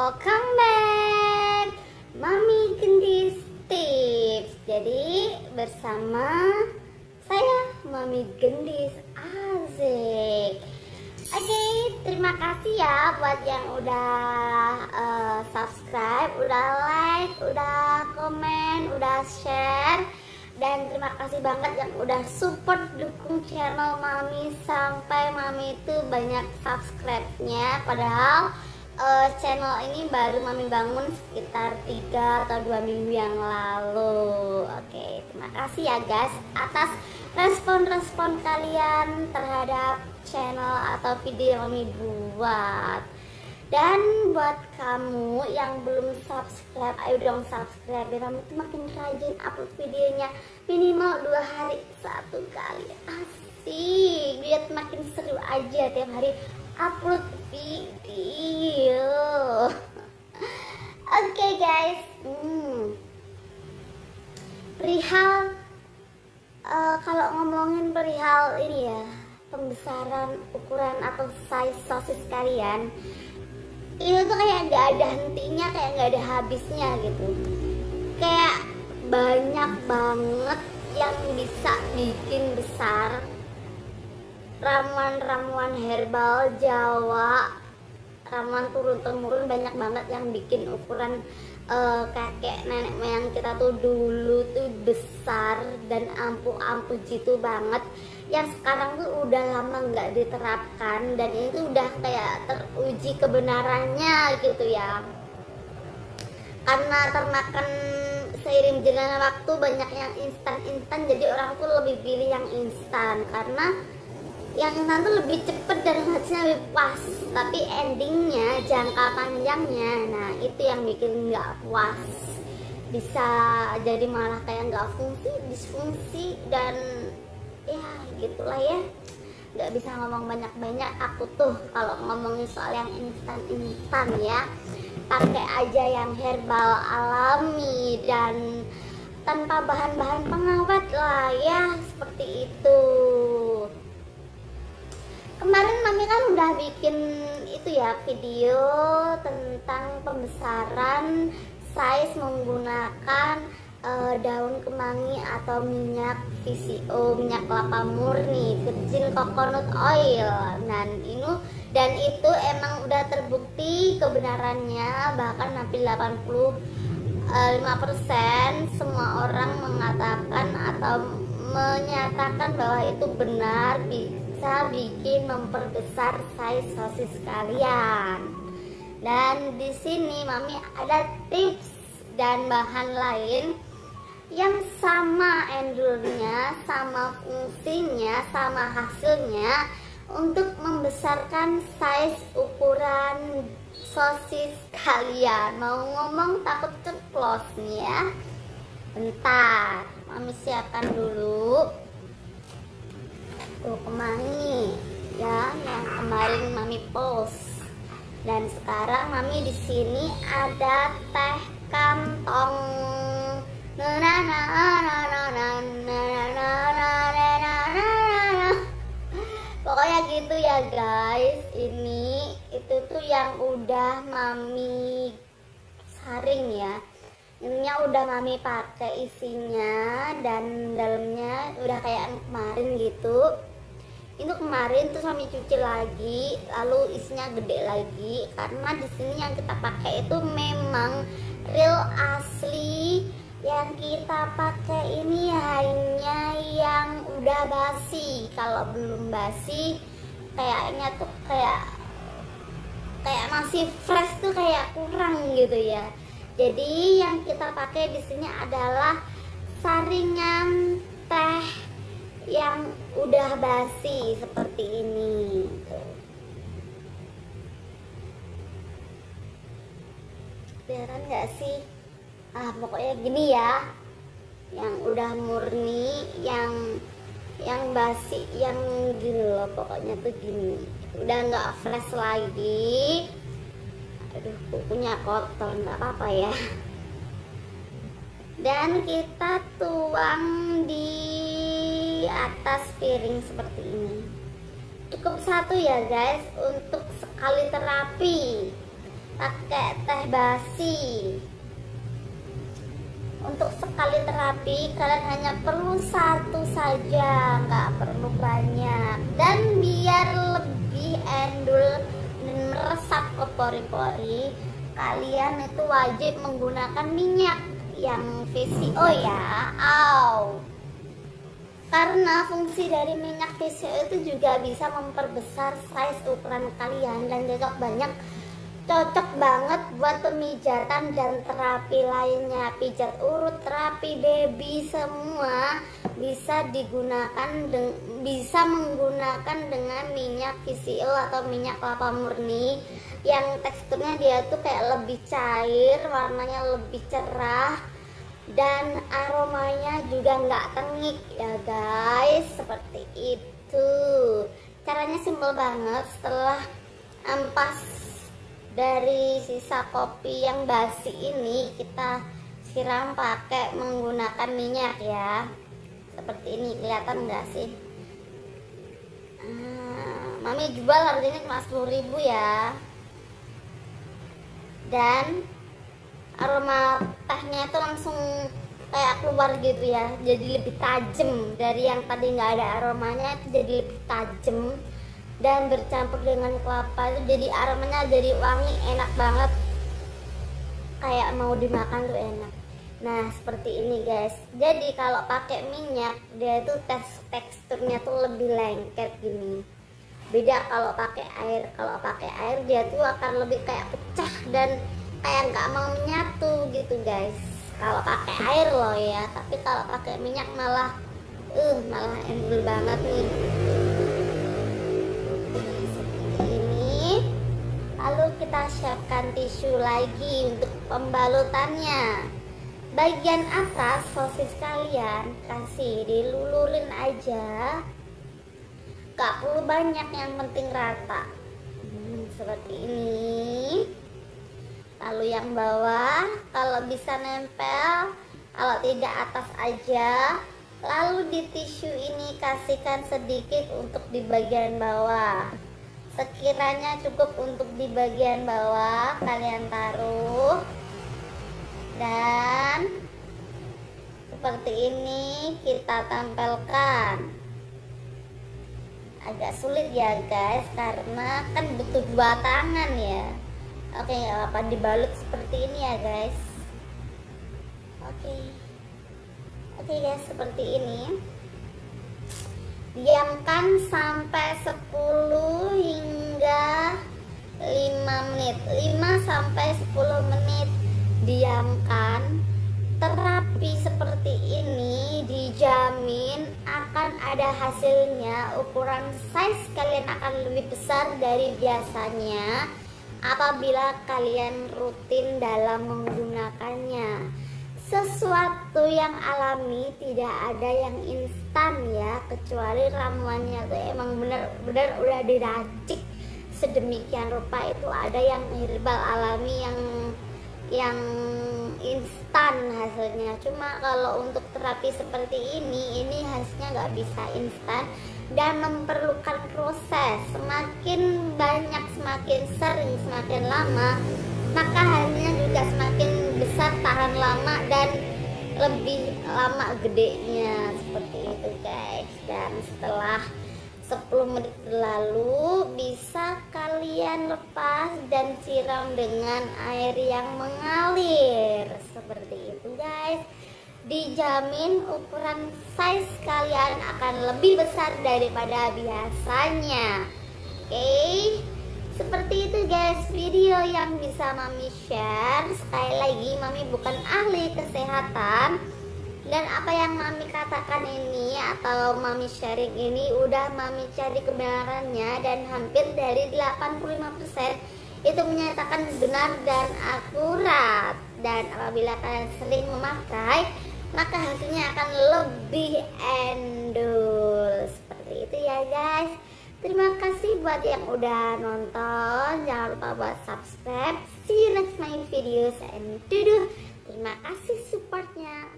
welcome back Mami Gendis Tips. Jadi bersama saya Mami Gendis Asik. Oke, terima kasih ya buat yang udah subscribe, udah like, udah komen, udah share. Dan terima kasih banget yang udah support dukung channel Mami sampai Mami itu banyak subscribe-nya. Padahal channel ini baru Mami bangun sekitar 3 atau 2 minggu yang lalu. Oke, terima kasih ya guys atas respon-respon kalian terhadap channel atau video yang Mami buat. Dan buat kamu yang belum subscribe, ayo dong subscribe biar Mami itu makin rajin upload videonya, minimal 2 hari 1 kali. Asik, biar makin seru aja tiap hari upload video. Oke guys, perihal kalau ngomongin perihal ini ya, pembesaran ukuran atau size sosis kalian itu tuh kayak gak ada hentinya, kayak gak ada habisnya gitu. Kayak banyak banget yang bisa bikin besar. Ramuan-ramuan herbal Jawa, ramuan turun-temurun banyak banget yang bikin ukuran kakek nenek moyang kita tuh dulu tuh besar dan ampuh-ampuh gitu banget, yang sekarang tuh udah lama nggak diterapkan dan itu udah kayak teruji kebenarannya gitu ya, karena termakan seiring berjalannya waktu banyak yang instan-instan, jadi orang tuh lebih pilih yang instan karena yang instan tuh lebih cepet dan hasilnya lebih pas, tapi endingnya jangka panjangnya, nah itu yang bikin nggak puas, bisa jadi malah kayak nggak fungsi, disfungsi, dan ya gitulah ya. Nggak bisa ngomong banyak-banyak aku tuh kalau ngomongin soal yang instan ya, pakai aja yang herbal alami dan tanpa bahan-bahan pengawet lah ya, seperti itu. Kemarin Mami kan udah bikin itu ya, video tentang pembesaran size menggunakan daun kemangi atau minyak VCO, minyak kelapa murni, virgin coconut oil. Dan itu emang udah terbukti kebenarannya, bahkan hampir 85% semua orang mengatakan atau menyatakan bahwa itu benar, bisa bikin memperbesar size sosis kalian. Dan di sini Mami ada tips dan bahan lain yang sama endurnya, sama fungsinya, sama hasilnya untuk membesarkan size ukuran sosis kalian. Mau ngomong takut ceplos nih ya. Bentar, Mami siapkan dulu. Tuh kemangi ya, yang kemarin Mami post. Dan sekarang Mami di sini ada teh kantong. Pokoknya gitu ya guys. Ini itu tuh yang udah Mami saring ya. Ininya udah Mami pakai isinya dan dalamnya udah kayak kemarin gitu. Itu kemarin terus Mami cuci lagi, lalu isinya gede lagi karena di sini yang kita pakai itu memang real asli. Yang kita pakai ini hanya yang udah basi. Kalau belum basi kayaknya tuh kayak masih fresh tuh kayak kurang gitu ya. Jadi yang kita pakai di sini adalah saringan teh yang udah basi seperti ini. Kelihatan nggak sih? Pokoknya gini ya, yang udah murni, yang basi, yang gini loh, pokoknya tuh gini, udah nggak fresh lagi. Aduh, kukunya kotor, nggak apa-apa ya. Dan kita tuang di atas piring seperti ini. Cukup satu ya guys untuk sekali terapi. pakai teh basi. Untuk sekali terapi kalian hanya perlu satu saja, nggak perlu banyak. Dan biar lebih endul dan meresap ke pori-pori, kalian itu wajib menggunakan minyak yang VCO ya. Karena fungsi dari minyak VCO itu juga bisa memperbesar size ukuran kalian dan juga cocok banget buat pemijatan dan terapi lainnya, pijat urut, terapi baby, semua bisa menggunakan dengan minyak VCO atau minyak kelapa murni yang teksturnya dia tuh kayak lebih cair, warnanya lebih cerah dan aromanya juga nggak tengik ya guys. Seperti itu caranya, simpel banget. Setelah ampas dari sisa kopi yang basi ini, kita siram pakai menggunakan minyak ya. Seperti ini, kelihatan nggak sih? Mami jual harganya cuma 10.000 ya. Dan aroma tehnya itu langsung kayak keluar gitu ya, jadi lebih tajam dari yang tadi nggak ada aromanya, itu jadi lebih tajam dan bercampur dengan kelapa itu jadi aromanya jadi wangi, enak banget, kayak mau dimakan tuh enak. Nah seperti ini guys. Jadi kalau pakai minyak dia tuh teksturnya tuh lebih lengket gini, beda kalau pakai air. Kalau pakai air dia tuh akan lebih kayak pecah dan kayak nggak mau menyatu gitu guys, kalau pakai air loh ya. Tapi kalau pakai minyak malah endul banget nih. Lalu kita siapkan tisu lagi untuk pembalutannya. Bagian atas sosis kalian kasih dilulurin aja, gak perlu banyak, yang penting rata. Seperti ini. Lalu yang bawah kalau bisa nempel, kalau tidak atas aja. Lalu di tisu ini kasihkan sedikit untuk di bagian bawah. Sekiranya cukup untuk di bagian bawah, kalian taruh. Dan seperti ini kita tempelkan. Agak sulit ya guys, karena kan butuh 2 tangan ya. Oke, nggak apa-apa, dibalut seperti ini ya guys. Oke guys, seperti ini. Diamkan sampai 10 hingga 5 menit, 5 sampai 10 menit diamkan. Terapi seperti ini dijamin akan ada hasilnya. Ukuran size kalian akan lebih besar dari biasanya apabila kalian rutin dalam menggunakannya. Sesuatu yang alami, tidak ada yang instan ya, kecuali ramuannya tuh emang benar-benar udah diracik sedemikian rupa. Itu ada yang herbal alami yang instan hasilnya. Cuma kalau untuk terapi seperti ini hasilnya nggak bisa instan dan memerlukan proses. Semakin banyak, semakin sering, semakin lama, maka hasilnya juga semakin besar, tahan lama dan lebih lama gedenya. Seperti itu guys. Dan setelah 10 menit berlalu, bisa kalian lepas dan siram dengan air yang mengalir. Seperti itu guys. Dijamin ukuran size kalian akan lebih besar daripada biasanya. Oke, seperti itu guys video yang bisa Mami share. Sekali lagi, Mami bukan ahli kesehatan, dan apa yang Mami katakan ini atau Mami sharing ini udah Mami cari kebenarannya, dan hampir dari 85% itu menyatakan benar dan akurat. Dan apabila kalian sering memakai, maka hasilnya akan lebih endul. Seperti itu ya guys. Terima kasih buat yang udah nonton. Jangan lupa buat subscribe. See you next my videos and terima kasih supportnya.